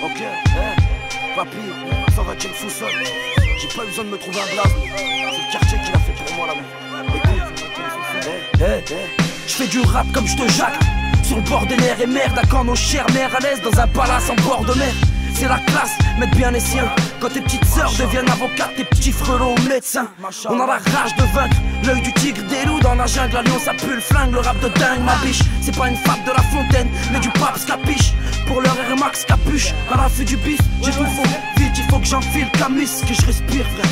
Ok, papy, 120ème sous-sol. J'ai pas eu besoin de me trouver un blaze. C'est le quartier qui l'a fait pour moi là-bas. Écoute, je fais du rap comme je te jacque. Sur le bord des nerfs et merde, à quand nos chères mères à l'aise dans un palace en bord de mer. C'est la classe, mettre bien les siens. Quand tes petites sœurs deviennent avocates, tes petits frelots médecins. On a la rage de vaincre, l'œil du tigre, des loups dans la jungle. À Lyon ça pue le flingue, le rap de dingue ma biche. C'est pas une fable de la fontaine, mais du pape capiche. Pour leur Air Max capuche, à la vue du bif, j'ai tout faux. Vite il faut que j'enfile camis, que je respire frère.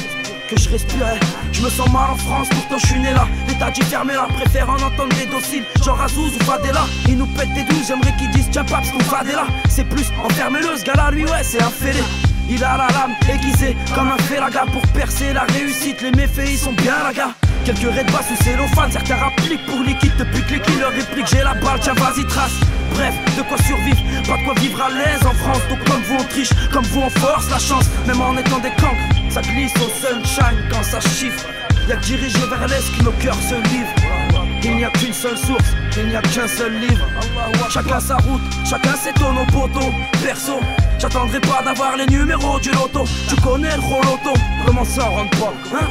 Que je respirais, je me sens mal en France, pourtant je suis né là. L'état dit fermé là, préfère en entendre des dociles, genre Azouz ou Fadela. Ils nous pètent des 12, j'aimerais qu'ils disent tiens paps ou Fadela. C'est plus enfermez-le, ce gars-là lui ouais c'est un fêlé. Il a la lame aiguisée comme un félaga pour percer la réussite. Les méfaits ils sont bien là gars. Quelques raids bas sous cellophane, certains rappliquent pour liquide depuis que les killers répliquent. J'ai la balle, tiens vas-y trace. Bref, de quoi survivre, pas de quoi vivre à l'aise en France. Donc comme vous on triche, comme vous on force la chance. Même en étant des cancres, ça glisse au sunshine quand ça chiffre. Y'a que dirigé vers l'est que nos cœurs se livrent. Il n'y a qu'une seule source, il n'y a qu'un seul livre. Chacun sa route, chacun ses tonneaux poteaux. Perso, j'attendrai pas d'avoir les numéros du loto. Tu connais le roloto, comment ça rentre pas hein?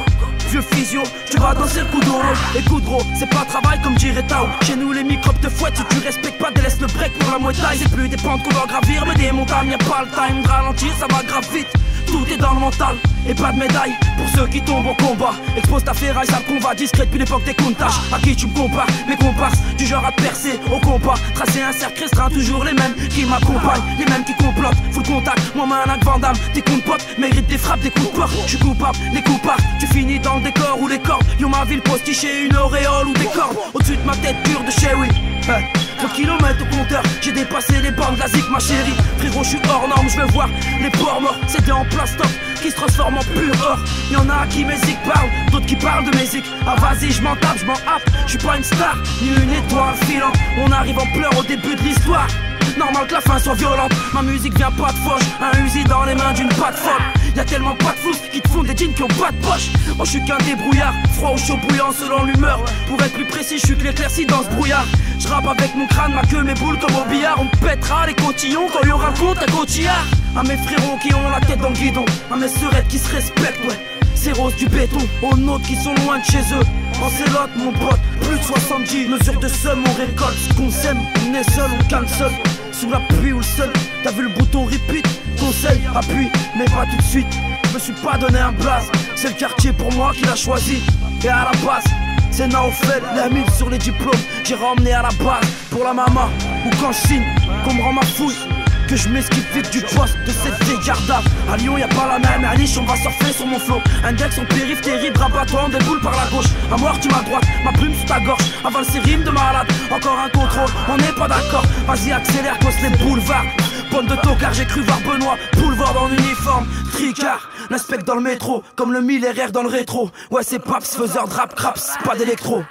Vieux physio, tu vas danser le coup d'eau. Écoute gros, c'est pas travail comme dirait Tao. Chez nous les microbes te fouettent, si tu respectes pas, délaisse le break pour la Muay Thai. C'est plus des pentes qu'on doit gravir, mais des montagnes, y'a pas le time de ralentir, ça va grave vite. Tout est dans le mental, et pas de médaille pour ceux qui tombent au combat. Expose ta ferraille, sale combat, discret depuis l'époque des Countach. À qui tu me compares, mes comparses, du genre à te percer au combat. Tracer un cercle restreint, toujours les mêmes qui m'accompagnent, les mêmes qui complotent, full contact. Moi Manak Van Damme, tes comptes potes méritent des frappes, des coups de porte. J'suis coupable, les coups partent, tu finis dans le décor ou les cordes. Yo ma ville postichée, une auréole ou des cordes. Au-dessus de ma tête dure de chez oui. 30 kilomètres au compteur, j'ai dépassé les bornes de la zik ma chérie. Frérot j'suis hors norme, j'veux voir les porcs morts. C'est des en plastoc qui se transforment en pur or. Y'en a qui mes zik parlent, d'autres qui parlent de mes zik. Ah vas-y j'm'en tape, j'm'en hâte. J'suis pas une star, ni une étoile filante. On arrive en pleurs au début de l'histoire. Normal que la fin soit violente. Ma musique vient pas de fauche, un Uzi dans les mains d'une patte folle. Y'a tellement pas de flous qui te font des jeans qui ont pas de poche. Moi j'suis qu'un débrouillard, froid ou chaud bouillant selon l'humeur. Pour être plus précis, j'suis que l'éclairci dans ce brouillard. J'rappe avec mon crâne, ma queue, mes boules comme au billard. On pètera les cotillons quand y'aura le compte à cotillard. À mes frérots qui ont la tête dans le guidon, à mes sœurettes qui se respectent, ouais. C'est rose du béton, aux nôtres qui sont loin de chez eux. En célote mon pote, plus de 70 mesures de somme, on récolte ce qu'on sème. On est seul, on calme seul, sous la pluie ou le sol. T'as vu le bouton repeat, conseil, appuie, mais pas tout de suite. Je me suis pas donné un blaze, c'est le quartier pour moi qui l'a choisi. Et à la base, c'est Naofel, la mine sur les diplômes. J'ai ramené à la base, pour la maman, ou quand je signe, qu'on me rend ma fouille. Que je m'esquive vite du poste de cette vieille gardave. À Lyon y'a pas la même riche, on va surfer sur mon flow. Index en périph' terrible, rabat-toi, on déboule par la gauche. À mort tu m'as droite, ma plume sous ta gorge. Avale ces rimes de malade, encore un contrôle, on n'est pas d'accord. Vas-y accélère, cause les boulevards. Bonne de tocard, j'ai cru voir Benoît Boulevard en uniforme, tricard. L'inspecte dans le métro, comme le millénaire dans le rétro. Ouais c'est Paps, faiseur de rap craps, pas d'électro.